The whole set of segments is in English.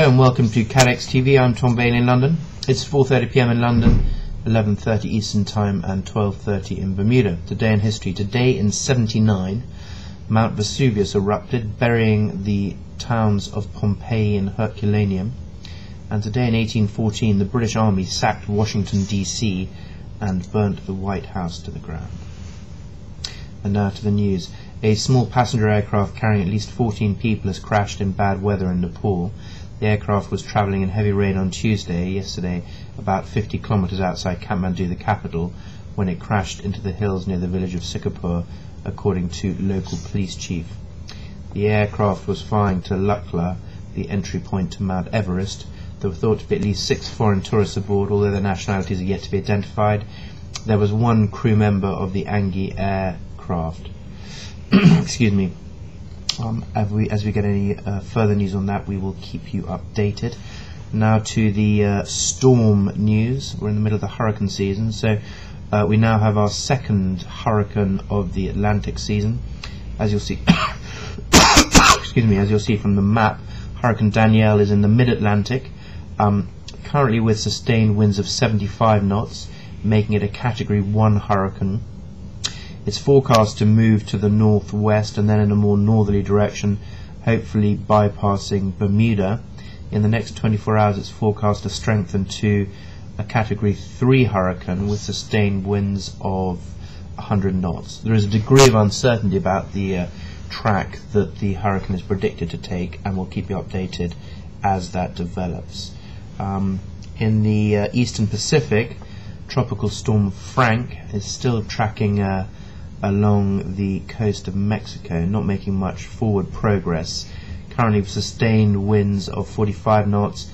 Hello and welcome to CATEX-TV. I'm Tom Bailey in London. It's 4:30 PM in London, 11:30 Eastern Time and 12:30 in Bermuda. Today in history. Today in 79, Mount Vesuvius erupted, burying the towns of Pompeii and Herculaneum. And today in 1814, the British Army sacked Washington, D.C. and burnt the White House to the ground. And now to the news. A small passenger aircraft carrying at least 14 people has crashed in bad weather in Nepal. The aircraft was travelling in heavy rain on yesterday, about 50 kilometres outside Kathmandu, the capital, when it crashed into the hills near the village of Sikapur, according to local police chief. The aircraft was flying to Lukla, the entry point to Mount Everest. There were thought to be at least 6 foreign tourists aboard, although their nationalities are yet to be identified. There was one crew member of the Angie aircraft. Excuse me. As we get any further news on that, we will keep you updated. Now to the storm news. We're in the middle of the hurricane season, so we now have our second hurricane of the Atlantic season. As you'll see, excuse me, as you'll see from the map, Hurricane Danielle is in the mid-Atlantic, currently with sustained winds of 75 knots, making it a Category 1 hurricane. It's forecast to move to the northwest and then in a more northerly direction, hopefully bypassing Bermuda. In the next 24 hours it's forecast to strengthen to a Category 3 hurricane with sustained winds of 100 knots. There is a degree of uncertainty about the track that the hurricane is predicted to take, and we'll keep you updated as that develops. In the eastern Pacific, Tropical Storm Frank is still tracking along the coast of Mexico, not making much forward progress. Currently with sustained winds of 45 knots,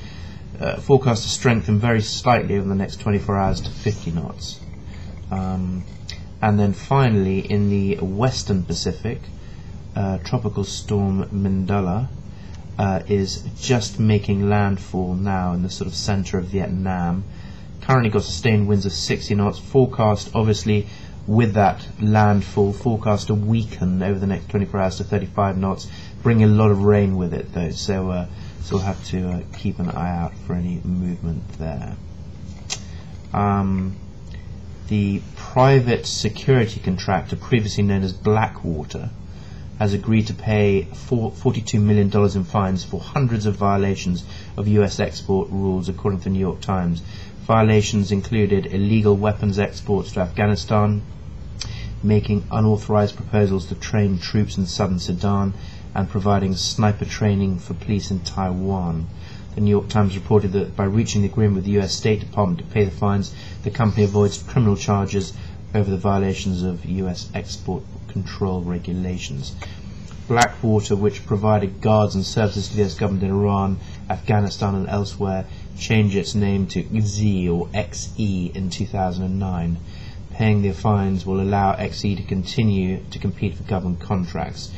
forecast to strengthen very slightly over the next 24 hours to 50 knots. And then finally in the western Pacific, Tropical Storm Mindala is just making landfall now in the sort of center of Vietnam. Currently got sustained winds of 60 knots, forecast obviously with that landfall, forecast to weaken over the next 24 hours to 35 knots, bring a lot of rain with it though, so we'll have to keep an eye out for any movement there. The private security contractor, previously known as Blackwater, has agreed to pay $42 million in fines for hundreds of violations of US export rules, according to the New York Times. Violations included illegal weapons exports to Afghanistan, making unauthorized proposals to train troops in southern Sudan, and providing sniper training for police in Taiwan. The New York Times reported that by reaching the agreement with the US State Department to pay the fines, the company avoids criminal charges over the violations of US export control regulations. Blackwater, which provided guards and services to the US government in Iran, Afghanistan and elsewhere, changed its name to XE or XE in 2009. Paying their fines will allow XE to continue to compete for government contracts.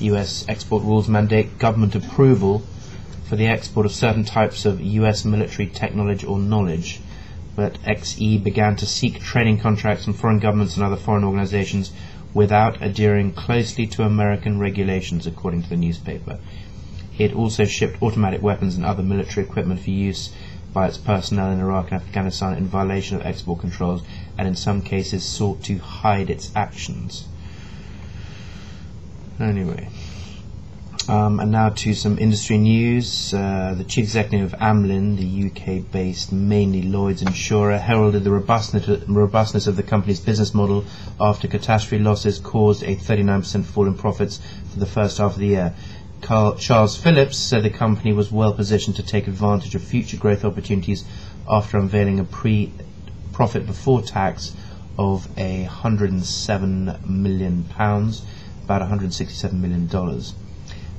US export rules mandate government approval for the export of certain types of US military technology or knowledge, but XE began to seek training contracts from foreign governments and other foreign organizations without adhering closely to American regulations, according to the newspaper. It also shipped automatic weapons and other military equipment for use by its personnel in Iraq and Afghanistan in violation of export controls, and in some cases sought to hide its actions. Anyway, and now to some industry news. The chief executive of Amlin, the UK-based mainly Lloyd's insurer, heralded the robustness of the company's business model after catastrophe losses caused a 39% fall in profits for the first half of the year. Charles Phillips said the company was well positioned to take advantage of future growth opportunities after unveiling a profit before tax of £107 million, about $167 million.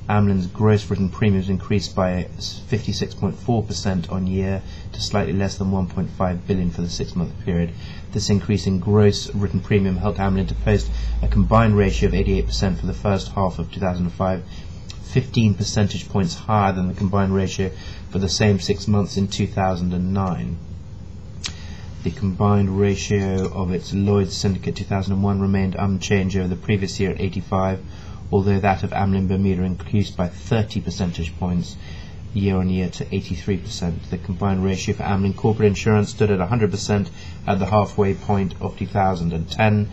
Amlin's gross written premiums increased by 56.4% on year to slightly less than $1.5 billion for the 6-month period. This increase in gross written premium helped Amlin to post a combined ratio of 88% for the first half of 2005, 15 percentage points higher than the combined ratio for the same 6 months in 2009. The combined ratio of its Lloyd's Syndicate 2001 remained unchanged over the previous year at 85, although that of Amlin Bermuda increased by 30 percentage points year on year to 83%. The combined ratio for Amlin corporate insurance stood at 100% at the halfway point of 2010,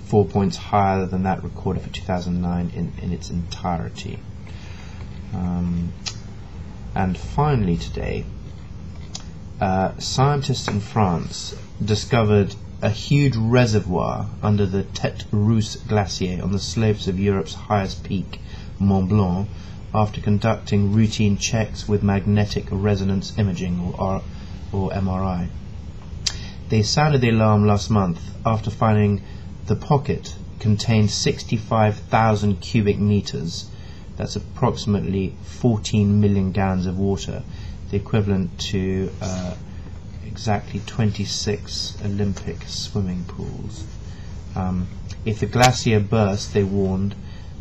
4 points higher than that recorded for 2009 in its entirety. And finally today, scientists in France discovered a huge reservoir under the Tête Rousse glacier on the slopes of Europe's highest peak, Mont Blanc, after conducting routine checks with magnetic resonance imaging, or MRI. They sounded the alarm last month after finding the pocket contained 65,000 cubic meters. That's approximately 14 million gallons of water, the equivalent to exactly 26 Olympic swimming pools. If the glacier burst, they warned,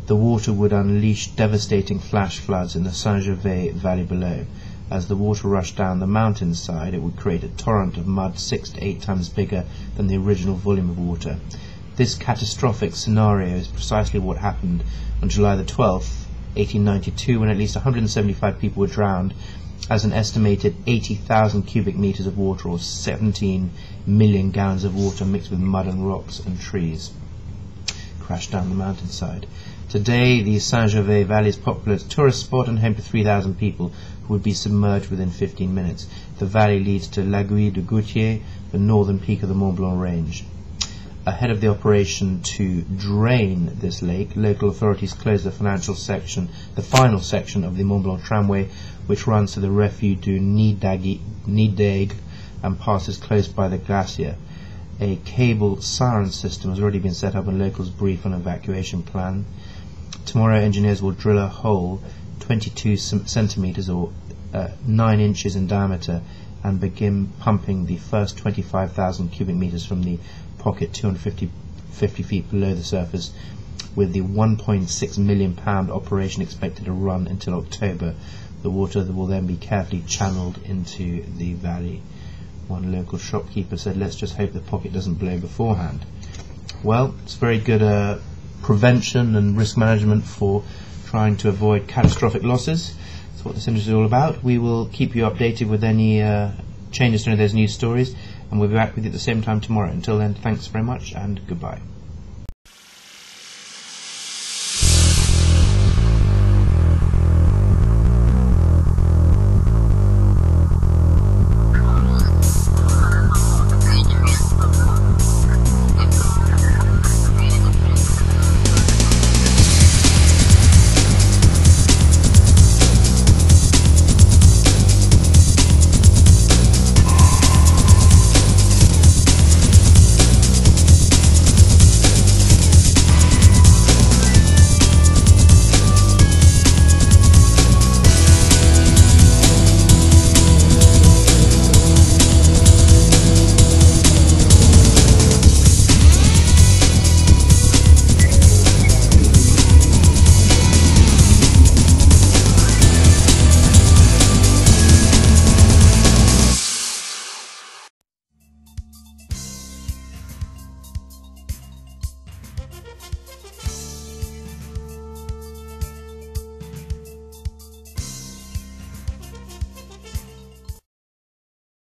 the water would unleash devastating flash floods in the Saint-Gervais valley below. As the water rushed down the mountainside, it would create a torrent of mud 6 to 8 times bigger than the original volume of water. This catastrophic scenario is precisely what happened on July the 12th, 1892, when at least 175 people were drowned, as an estimated 80,000 cubic meters of water, or 17 million gallons of water mixed with mud and rocks and trees, crashed down the mountainside. Today, the Saint-Gervais Valley is popular as a tourist spot and home to 3,000 people who would be submerged within 15 minutes. The valley leads to l'Aiguille de Gautier, the northern peak of the Mont Blanc range. Ahead of the operation to drain this lake, local authorities closed the final section of the Mont Blanc tramway, which runs to the Refuge du Nid-d'Aigle and passes close by the glacier. A cable siren system has already been set up and locals brief on an evacuation plan. Tomorrow, engineers will drill a hole 22 centimeters or 9 inches in diameter and begin pumping the first 25,000 cubic meters from the pocket 250 feet below the surface, with the £1.6 million operation expected to run until October. The water will then be carefully channeled into the valley. One local shopkeeper said, "Let's just hope the pocket doesn't blow beforehand." Well, it's very good prevention and risk management for trying to avoid catastrophic losses. That's what this industry is all about. We will keep you updated with any changes to any of those news stories, and we'll be back with you at the same time tomorrow. Until then, thanks very much and goodbye.